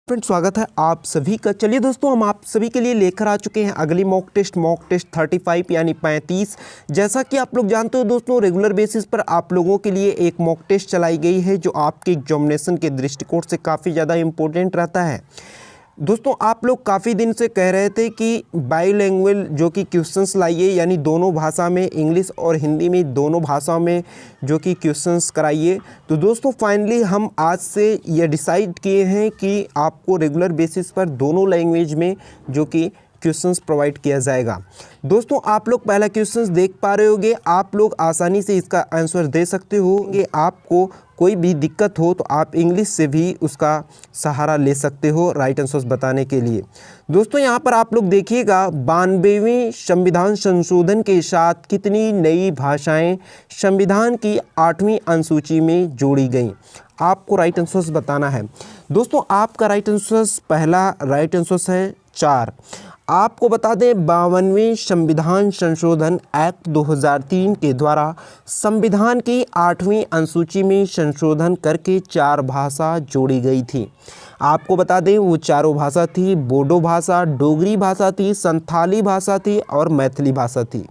Friends, स्वागत है आप सभी का। चलिए दोस्तों, हम आप सभी के लिए लेकर आ चुके हैं अगली मॉक टेस्ट 35 यानी 35। जैसा कि आप लोग जानते हो दोस्तों, रेगुलर बेसिस पर आप लोगों के लिए एक मॉक टेस्ट चलाई गई है जो आपके एग्जामिनेशन के दृष्टिकोण से काफ़ी ज़्यादा इम्पोर्टेंट रहता है। दोस्तों, आप लोग काफ़ी दिन से कह रहे थे कि बाईलैंग्वेज जो कि क्वेश्चंस लाइए, यानी दोनों भाषा में, इंग्लिश और हिंदी में दोनों भाषाओं में जो कि क्वेश्चंस कराइए। तो दोस्तों फाइनली हम आज से ये डिसाइड किए हैं कि आपको रेगुलर बेसिस पर दोनों लैंग्वेज में जो कि क्वेश्चंस प्रोवाइड किया जाएगा। दोस्तों, आप लोग पहला क्वेश्चंस देख पा रहे होंगे, आप लोग आसानी से इसका आंसर दे सकते होंगे। आपको कोई भी दिक्कत हो तो आप इंग्लिश से भी उसका सहारा ले सकते हो राइट आंसर्स बताने के लिए। दोस्तों, यहाँ पर आप लोग देखिएगा, 92वें संविधान संशोधन के साथ कितनी नई भाषाएं संविधान की 8वीं अनुसूची में जोड़ी गईं। आपको राइट आंसर्स बताना है। दोस्तों, आपका राइट आंसर्स, पहला राइट आंसर्स है 4। आपको बता दें, 52वें संविधान संशोधन एक्ट 2003 के द्वारा संविधान की 8वीं अनुसूची में संशोधन करके 4 भाषा जोड़ी गई थी। आपको बता दें, वो चारों भाषा थी, बोडो भाषा, डोगरी भाषा थी, संथाली भाषा थी और मैथिली भाषा थी।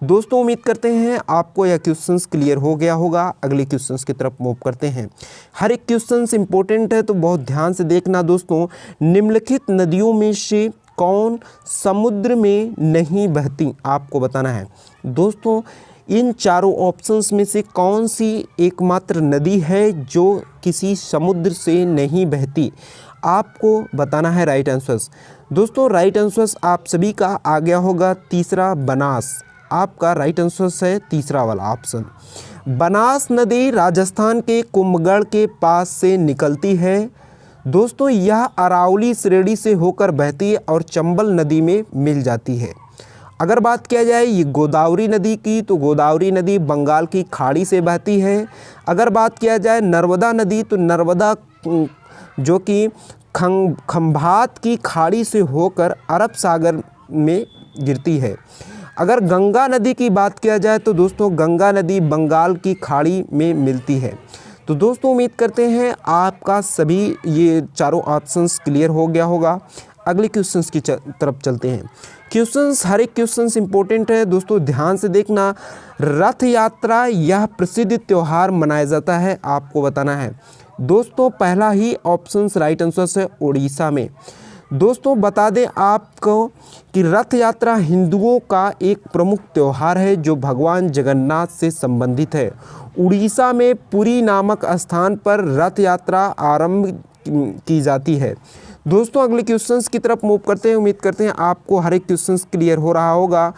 दोस्तों, उम्मीद करते हैं आपको यह क्वेश्चंस क्लियर हो गया होगा। अगले क्वेश्चंस की तरफ मूव करते हैं। हर एक क्वेश्चंस इंपॉर्टेंट है तो बहुत ध्यान से देखना। दोस्तों, निम्नलिखित नदियों में से कौन समुद्र में नहीं बहती, आपको बताना है। दोस्तों, इन चारों ऑप्शंस में से कौन सी एकमात्र नदी है जो किसी समुद्र से नहीं बहती, आपको बताना है राइट आंसर्स। दोस्तों, राइट आंसर्स आप सभी का आ गया होगा तीसरा, बनास। आपका राइट आंसर्स है तीसरा वाला ऑप्शन। बनास नदी राजस्थान के कुंभगढ़ के पास से निकलती है। दोस्तों, यह अरावली श्रेणी से होकर बहती है और चंबल नदी में मिल जाती है। अगर बात किया जाए ये गोदावरी नदी की, तो गोदावरी नदी बंगाल की खाड़ी से बहती है। अगर बात किया जाए नर्मदा नदी, तो नर्मदा जो कि खंभात की खाड़ी से होकर अरब सागर में गिरती है। अगर गंगा नदी की बात किया जाए तो दोस्तों गंगा नदी बंगाल की खाड़ी में मिलती है। तो दोस्तों, उम्मीद करते हैं आपका सभी ये चारों ऑप्शंस क्लियर हो गया होगा। अगले क्वेश्चंस की तरफ चलते हैं। क्वेश्चंस, हर एक क्वेश्चंस इंपॉर्टेंट है दोस्तों, ध्यान से देखना। रथ यात्रा यह प्रसिद्ध त्यौहार मनाया जाता है, आपको बताना है। दोस्तों, पहला ही ऑप्शंस राइट आंसर है उड़ीसा में। दोस्तों, बता दें आपको कि रथ यात्रा हिंदुओं का एक प्रमुख त्यौहार है जो भगवान जगन्नाथ से संबंधित है। उड़ीसा में पुरी नामक स्थान पर रथ यात्रा आरंभ की जाती है। दोस्तों, अगले क्वेश्चंस की तरफ मूव करते हैं। उम्मीद करते हैं आपको हर एक क्वेश्चंस क्लियर हो रहा होगा।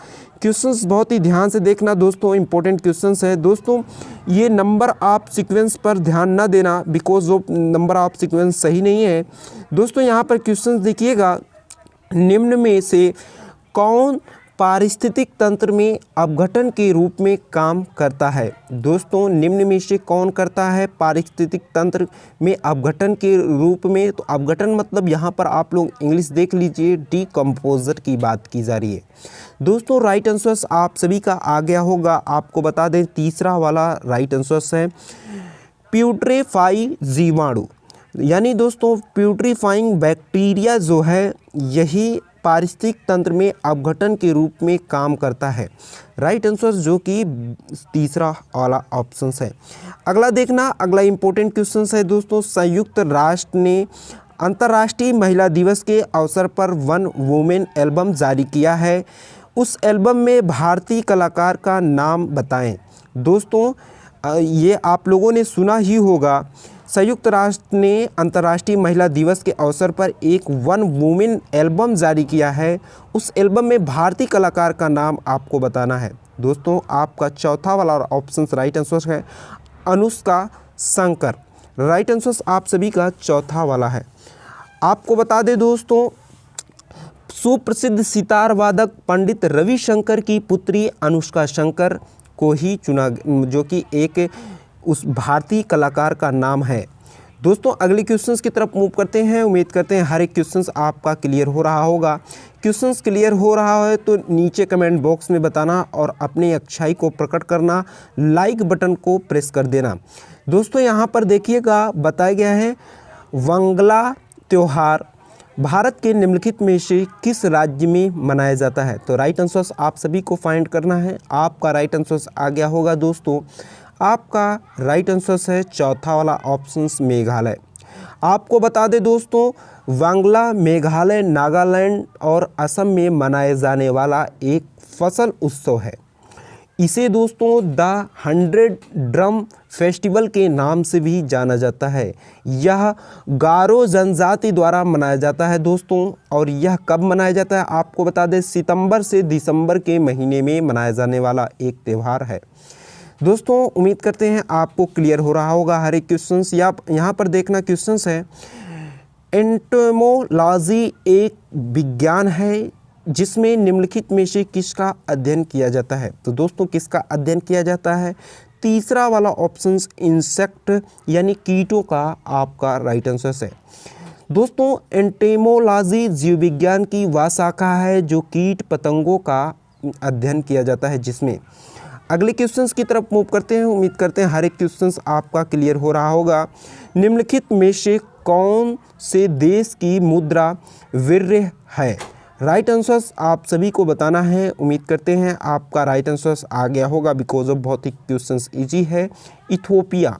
क्वेश्चंस बहुत ही ध्यान से देखना दोस्तों, इंपॉर्टेंट क्वेश्चंस है। दोस्तों, ये नंबर ऑफ सीक्वेंस पर ध्यान ना देना, because of number of sequence सही नहीं है। दोस्तों, यहाँ पर क्वेश्चंस देखिएगा, निम्न में से कौन पारिस्थितिक तंत्र में अपघटन के रूप में काम करता है। दोस्तों, निम्न में से कौन करता है पारिस्थितिक तंत्र में अपघटन के रूप में। तो अपघटन मतलब यहाँ पर आप लोग इंग्लिश देख लीजिए, डीकम्पोजर की बात की जा रही है। दोस्तों, राइट आंसर्स आप सभी का आ गया होगा। आपको बता दें तीसरा वाला राइट आंसर्स है प्यूट्रेफाई जीवाणु, यानी दोस्तों प्यूट्रीफाइंग बैक्टीरिया जो है यही पारिस्थितिक तंत्र में अपघटन के रूप में काम करता है। राइट आंसर जो कि तीसरा वाला ऑप्शन है। अगला देखना, अगला इंपॉर्टेंट क्वेश्चन है दोस्तों, संयुक्त राष्ट्र ने अंतर्राष्ट्रीय महिला दिवस के अवसर पर वन वुमेन एल्बम जारी किया है। उस एल्बम में भारतीय कलाकार का नाम बताएं। दोस्तों, ये आप लोगों ने सुना ही होगा, संयुक्त राष्ट्र ने अंतर्राष्ट्रीय महिला दिवस के अवसर पर एक वन वुमेन एल्बम जारी किया है। उस एल्बम में भारतीय कलाकार का नाम आपको बताना है। दोस्तों, आपका चौथा वाला ऑप्शन राइट आंसर है अनुष्का शंकर। राइट आंसर आप सभी का चौथा वाला है। आपको बता दें दोस्तों, सुप्रसिद्ध सितार वादक पंडित रविशंकर की पुत्री अनुष्का शंकर को ही चुना, जो कि एक उस भारतीय कलाकार का नाम है। दोस्तों, अगले क्वेश्चंस की तरफ मूव करते हैं। उम्मीद करते हैं हर एक क्वेश्चंस आपका क्लियर हो रहा होगा। क्वेश्चंस क्लियर हो रहा है तो नीचे कमेंट बॉक्स में बताना और अपनी अच्छाई को प्रकट करना, लाइक बटन को प्रेस कर देना। दोस्तों, यहाँ पर देखिएगा बताया गया है वंगला त्यौहार भारत के निम्नलिखित में से किस राज्य में मनाया जाता है? तो राइट आंसर आप सभी को फाइंड करना है। आपका राइट आंसर आ गया होगा दोस्तों। आपका राइट आंसर है चौथा वाला ऑप्शन मेघालय। आपको बता दें दोस्तों, बांग्ला, मेघालय, नागालैंड और असम में मनाए जाने वाला एक फसल उत्सव है। इसे दोस्तों द 100 ड्रम फेस्टिवल के नाम से भी जाना जाता है। यह गारो जनजाति द्वारा मनाया जाता है दोस्तों। और यह कब मनाया जाता है आपको बता दें, सितंबर से दिसंबर के महीने में मनाया जाने वाला एक त्यौहार है दोस्तों। उम्मीद करते हैं आपको क्लियर हो रहा होगा हर एक क्वेश्चंस। यहाँ पर देखना क्वेश्चंस है, एंटोमोलॉजी एक विज्ञान है जिसमें निम्नलिखित में से किसका अध्ययन किया जाता है? तो दोस्तों किसका अध्ययन किया जाता है? तीसरा वाला ऑप्शन इंसेक्ट यानी कीटों का आपका राइट आंसर है दोस्तों। एंटोमोलॉजी जीव विज्ञान की वह शाखा है जो कीट पतंगों का अध्ययन किया जाता है जिसमें। अगले क्वेश्चंस की तरफ मूव करते हैं। उम्मीद करते हैं हर एक क्वेश्चंस आपका क्लियर हो रहा होगा। निम्नलिखित में से कौन से देश की मुद्रा विरह है? राइट आंसर्स आप सभी को बताना है। उम्मीद करते हैं आपका राइट आंसर्स आ गया होगा बिकॉज ऑफ बहुत ही क्वेश्चंस इजी है। इथियोपिया।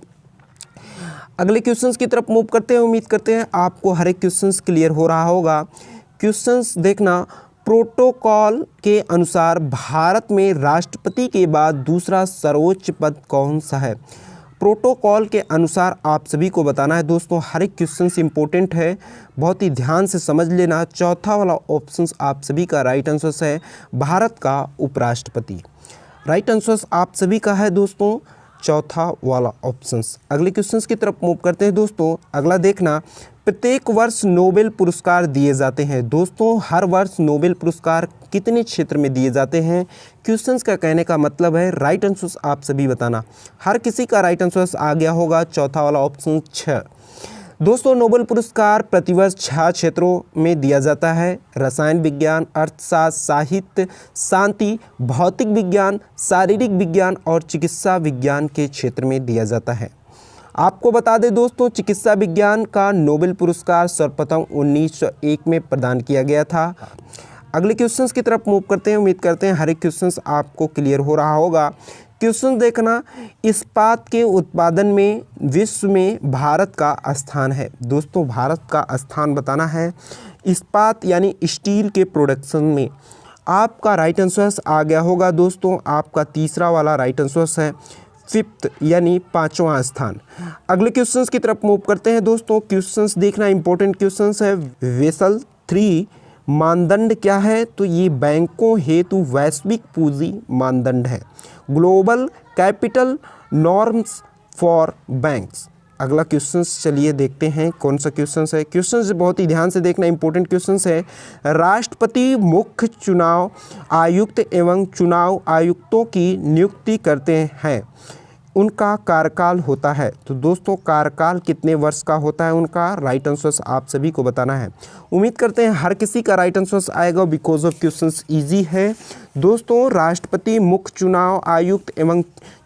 अगले क्वेश्चंस की तरफ मूव करते हैं। उम्मीद करते हैं आपको हर एक क्वेश्चंस क्लियर हो रहा होगा। क्वेश्चंस देखना, प्रोटोकॉल के अनुसार भारत में राष्ट्रपति के बाद दूसरा सर्वोच्च पद कौन सा है? प्रोटोकॉल के अनुसार आप सभी को बताना है दोस्तों। हर एक क्वेश्चन इंपॉर्टेंट है, बहुत ही ध्यान से समझ लेना। चौथा वाला ऑप्शन आप सभी का राइट आंसर है भारत का उपराष्ट्रपति। राइट आंसर आप सभी का है दोस्तों चौथा वाला ऑप्शंस। अगले क्वेश्चंस की तरफ मूव करते हैं दोस्तों। अगला देखना, प्रत्येक वर्ष नोबेल पुरस्कार दिए जाते हैं दोस्तों। हर वर्ष नोबेल पुरस्कार कितने क्षेत्र में दिए जाते हैं? क्वेश्चंस का कहने का मतलब है राइट आंसर आप सभी बताना। हर किसी का राइट आंसर आ गया होगा चौथा वाला ऑप्शन 6 दोस्तों। नोबेल पुरस्कार प्रतिवर्ष 6 क्षेत्रों में दिया जाता है। रसायन विज्ञान, अर्थशास्त्र, साहित्य, शांति, भौतिक विज्ञान, शारीरिक विज्ञान और चिकित्सा विज्ञान के क्षेत्र में दिया जाता है। आपको बता दें दोस्तों, चिकित्सा विज्ञान का नोबेल पुरस्कार सर्वप्रथम 1901 में प्रदान किया गया था। अगले क्वेश्चंस की तरफ मूव करते हैं। उम्मीद करते हैं हर एक क्वेश्चंस आपको क्लियर हो रहा होगा। क्वेश्चन देखना, इस्पात के उत्पादन में विश्व में भारत का स्थान है दोस्तों। भारत का स्थान बताना है इस्पात यानी स्टील के प्रोडक्शन में। आपका राइट आंसर आ गया होगा दोस्तों। आपका तीसरा वाला राइट आंसर है 5th यानी 5वां स्थान। अगले क्वेश्चंस की तरफ मूव करते हैं दोस्तों। क्वेश्चंस देखना इंपॉर्टेंट क्वेश्चंस है। बेसल 3 मानदंड क्या है? तो ये बैंकों हेतु वैश्विक पूंजी मानदंड है। Global capital norms for banks. अगला क्वेश्चंस चलिए देखते हैं कौन सा क्वेश्चंस है। क्वेश्चंस बहुत ही ध्यान से देखना, इंपॉर्टेंट क्वेश्चंस है। राष्ट्रपति मुख्य चुनाव आयुक्त एवं चुनाव आयुक्तों की नियुक्ति करते हैं, उनका कार्यकाल होता है। तो दोस्तों कार्यकाल कितने वर्ष का होता है उनका? राइट आंसर आप सभी को बताना है। उम्मीद करते हैं हर किसी का राइट आंसर आएगा बिकॉज ऑफ क्वेश्चंस इजी है दोस्तों। राष्ट्रपति मुख्य चुनाव आयुक्त एवं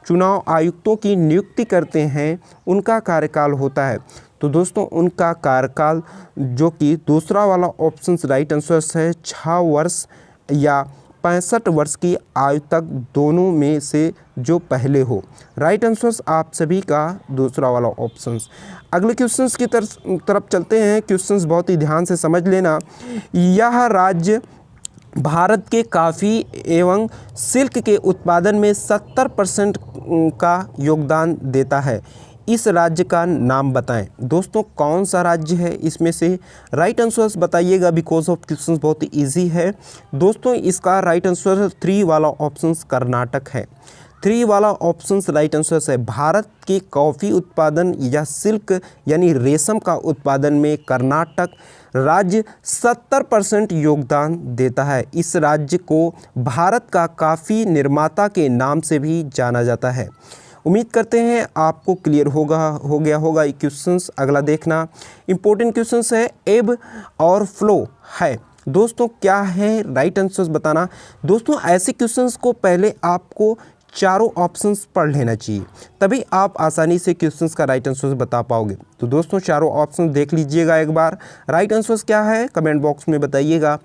चुनाव आयुक्तों की नियुक्ति करते हैं, उनका कार्यकाल होता है। तो दोस्तों उनका कार्यकाल जो कि दूसरा वाला ऑप्शन राइट आंसर है 6 वर्ष या 65 वर्ष की आयु तक, दोनों में से जो पहले हो। राइट आंसर आप सभी का दूसरा वाला ऑप्शंस। अगले क्वेश्चंस की तरफ चलते हैं। क्वेश्चंस बहुत ही ध्यान से समझ लेना। यह राज्य भारत के कॉफ़ी एवं सिल्क के उत्पादन में 70% का योगदान देता है। इस राज्य का नाम बताएं दोस्तों। कौन सा राज्य है इसमें से? राइट आंसर्स बताइएगा बिकॉज ऑफ क्वेश्चन बहुत ही ईजी है दोस्तों। इसका राइट आंसर 3 वाला ऑप्शन कर्नाटक है। 3 वाला ऑप्शन राइट आंसर है। भारत के कॉफ़ी उत्पादन या सिल्क यानी रेशम का उत्पादन में कर्नाटक राज्य 70% योगदान देता है। इस राज्य को भारत का कॉफ़ी निर्माता के नाम से भी जाना जाता है। उम्मीद करते हैं आपको क्लियर हो गया होगा ये क्वेश्चंस। अगला देखना इंपॉर्टेंट क्वेश्चंस है। एब और फ्लो है दोस्तों क्या है? राइट आंसर्स बताना दोस्तों। ऐसे क्वेश्चंस को पहले आपको चारों ऑप्शंस पढ़ लेना चाहिए, तभी आप आसानी से क्वेश्चंस का राइट आंसर बता पाओगे। तो दोस्तों चारों ऑप्शन देख लीजिएगा एक बार। राइट आंसर क्या है कमेंट बॉक्स में बताइएगा।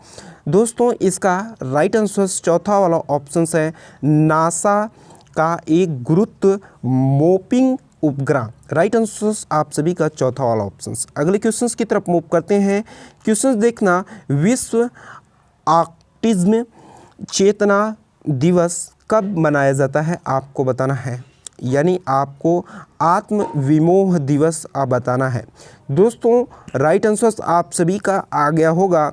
दोस्तों इसका राइट आंसर चौथा वाला ऑप्शन है नासा का एक गुरुत्व मोपिंग उपग्रह। राइट आंसर आप सभी का चौथा वाला ऑप्शन। अगले क्वेश्चंस की तरफ मूव करते हैं। क्वेश्चंस देखना, विश्व ऑटिज्म चेतना दिवस कब मनाया जाता है आपको बताना है, यानी आपको आत्म विमोह दिवस आप बताना है। दोस्तों राइट आंसर आप सभी का आ गया होगा,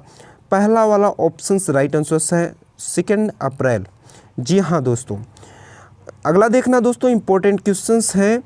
पहला वाला ऑप्शन राइट आंसर है 2 अप्रैल। जी हाँ दोस्तों। अगला देखना दोस्तों इम्पोर्टेंट क्वेश्चंस है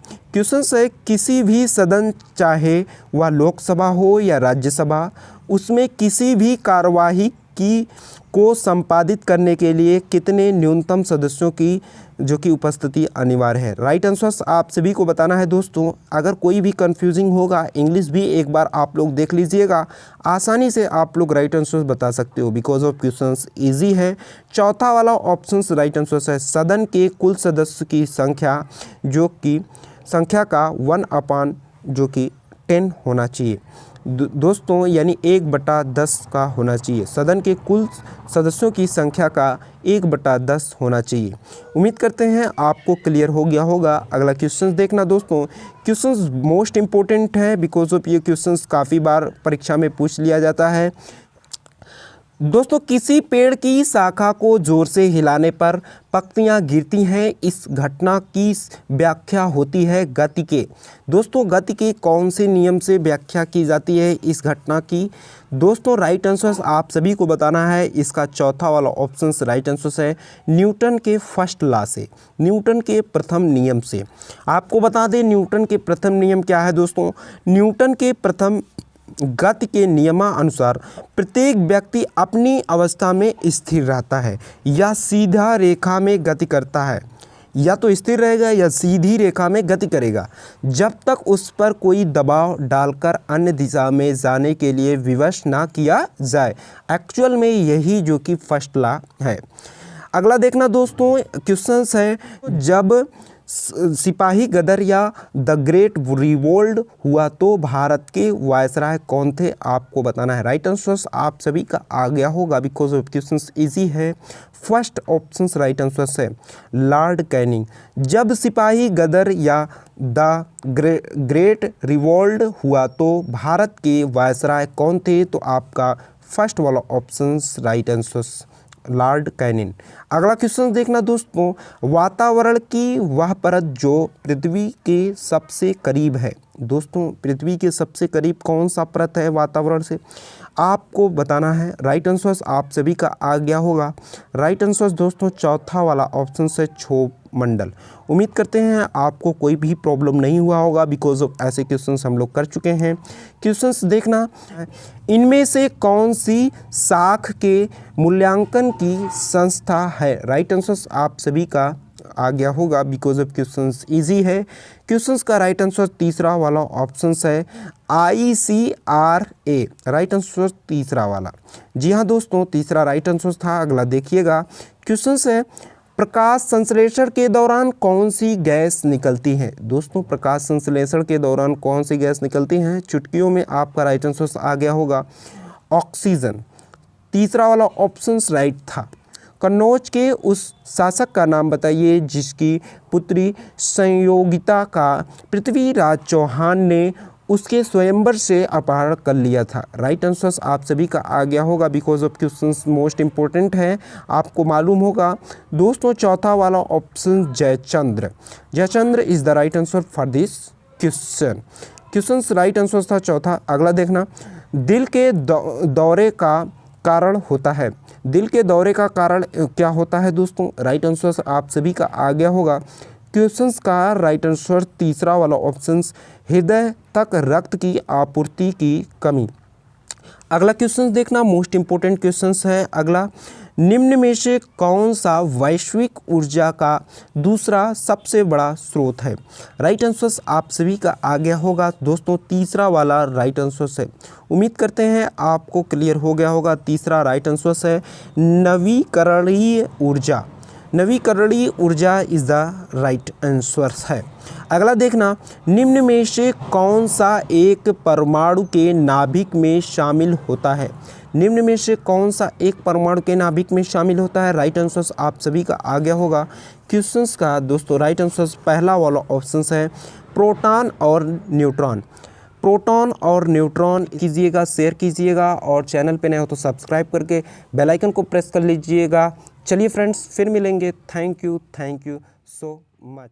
किसी भी सदन, चाहे वह लोकसभा हो या राज्यसभा, उसमें किसी भी कार्यवाही को संपादित करने के लिए कितने न्यूनतम सदस्यों की जो कि उपस्थिति अनिवार्य है। राइट आंसर आप सभी को बताना है। दोस्तों अगर कोई भी कंफ्यूजिंग होगा, इंग्लिश भी एक बार आप लोग देख लीजिएगा, आसानी से आप लोग राइट आंसर बता सकते हो, बिकॉज ऑफ क्वेश्चंस इजी है। चौथा वाला ऑप्शन राइट आंसर है सदन के कुल सदस्य की संख्या जो कि संख्या का 1/10 होना चाहिए। दोस्तों यानी 1/10 का होना चाहिए। सदन के कुल सदस्यों की संख्या का 1/10 होना चाहिए। उम्मीद करते हैं आपको क्लियर हो गया होगा। अगला क्वेश्चन देखना दोस्तों, क्वेश्चंस मोस्ट इम्पोर्टेंट है, बिकॉज ऑफ ये क्वेश्चंस काफ़ी बार परीक्षा में पूछ लिया जाता है। दोस्तों किसी पेड़ की शाखा को जोर से हिलाने पर पत्तियां गिरती हैं, इस घटना की व्याख्या होती है गति के। दोस्तों गति के कौन से नियम से व्याख्या की जाती है इस घटना की? दोस्तों राइट आंसर आप सभी को बताना है। इसका चौथा वाला ऑप्शन राइट आंसर है न्यूटन के फर्स्ट लॉ से, न्यूटन के प्रथम नियम से। आपको बता दें न्यूटन के प्रथम नियम क्या है दोस्तों। न्यूटन के प्रथम गति के नियमानुसार प्रत्येक व्यक्ति अपनी अवस्था में स्थिर रहता है या सीधा रेखा में गति करता है, या तो स्थिर रहेगा या सीधी रेखा में गति करेगा, जब तक उस पर कोई दबाव डालकर अन्य दिशा में जाने के लिए विवश ना किया जाए। एक्चुअल में यही जो कि फर्स्ट लॉ है। अगला देखना दोस्तों क्वेश्चन है, जब सिपाही गदर या द ग्रेट रिवोल्ट हुआ तो भारत के वायसराय कौन थे आपको बताना है। राइट आंसर आप सभी का आ गया होगा, बिकॉज ऑफ क्वेश्चन इजी है। फर्स्ट ऑप्शन राइट आंसर है लॉर्ड कैनिंग। जब सिपाही गदर या द ग्रेट रिवोल्ट हुआ तो भारत के वायसराय कौन थे, तो आपका फर्स्ट वाला option right answer Lord Canning. अगला क्वेश्चन देखना दोस्तों, वातावरण की वह परत जो पृथ्वी के सबसे करीब है। दोस्तों पृथ्वी के सबसे करीब कौन सा परत है वातावरण से, आपको बताना है। राइट आंसर आप सभी का आ गया होगा। राइट आंसर दोस्तों चौथा वाला ऑप्शन है क्षोभ मंडल। उम्मीद करते हैं आपको कोई भी प्रॉब्लम नहीं हुआ होगा, बिकॉज ऑफ ऐसे क्वेश्चंस हम लोग कर चुके हैं। क्वेश्चंस देखना, इनमें से कौन सी शाख के मूल्यांकन की संस्था है। राइट आंसर आप सभी का आ गया होगा, बिकॉज ऑफ क्वेश्चंस इजी है। क्वेश्चंस का राइट आंसर तीसरा वाला ऑप्शन है ICRA। राइट आंसर तीसरा वाला। जी हाँ दोस्तों तीसरा राइट आंसर था। अगला देखिएगा क्वेश्चन है, प्रकाश संश्लेषण के दौरान कौन सी गैस निकलती है। दोस्तों प्रकाश संश्लेषण के दौरान कौन सी गैस निकलती हैं, चुटकियों में आपका राइट आंसर आ गया होगा ऑक्सीजन। तीसरा वाला ऑप्शन राइट था। कन्नौज के उस शासक का नाम बताइए जिसकी पुत्री संयोगिता का पृथ्वीराज चौहान ने उसके स्वयंवर से अपहरण कर लिया था। राइट आंसर आप सभी का आ गया होगा, because of questions most important है, आपको मालूम होगा। दोस्तों चौथा वाला option Jayachandra. Jayachandra is the right answer for this question. Questions right answer था चौथा। अगला देखना, दिल के दौरे का कारण होता है। दिल के दौरे का कारण क्या होता है दोस्तों। राइट आंसर आप सभी का आ गया होगा। क्वेश्चंस का राइट आंसर तीसरा वाला ऑप्शन हृदय तक रक्त की आपूर्ति की कमी। अगला क्वेश्चन देखना मोस्ट इंपोर्टेंट क्वेश्चंस है। अगला, निम्न में से कौन सा वैश्विक ऊर्जा का दूसरा सबसे बड़ा स्रोत है। राइट आंसर आप सभी का आ गया होगा दोस्तों, तीसरा वाला राइट आंसर है। उम्मीद करते हैं आपको क्लियर हो गया होगा। तीसरा राइट आंसर है नवीकरणीय ऊर्जा। नवीकरणीय ऊर्जा इज़ द राइट आंसर है। अगला देखना, निम्न में से कौन सा एक परमाणु के नाभिक में शामिल होता है? निम्न में से कौन सा एक परमाणु के नाभिक में शामिल होता है? राइट आंसर आप सभी का आ गया होगा क्वेश्चंस का दोस्तों। राइट आंसर पहला वाला ऑप्शन है प्रोटॉन और न्यूट्रॉन। प्रोटॉन और न्यूट्रॉन कीजिएगा, शेयर कीजिएगा और चैनल पे नए हो तो सब्सक्राइब करके बेल आइकन को प्रेस कर लीजिएगा। चलिए फ्रेंड्स, फिर मिलेंगे। Thank you so much.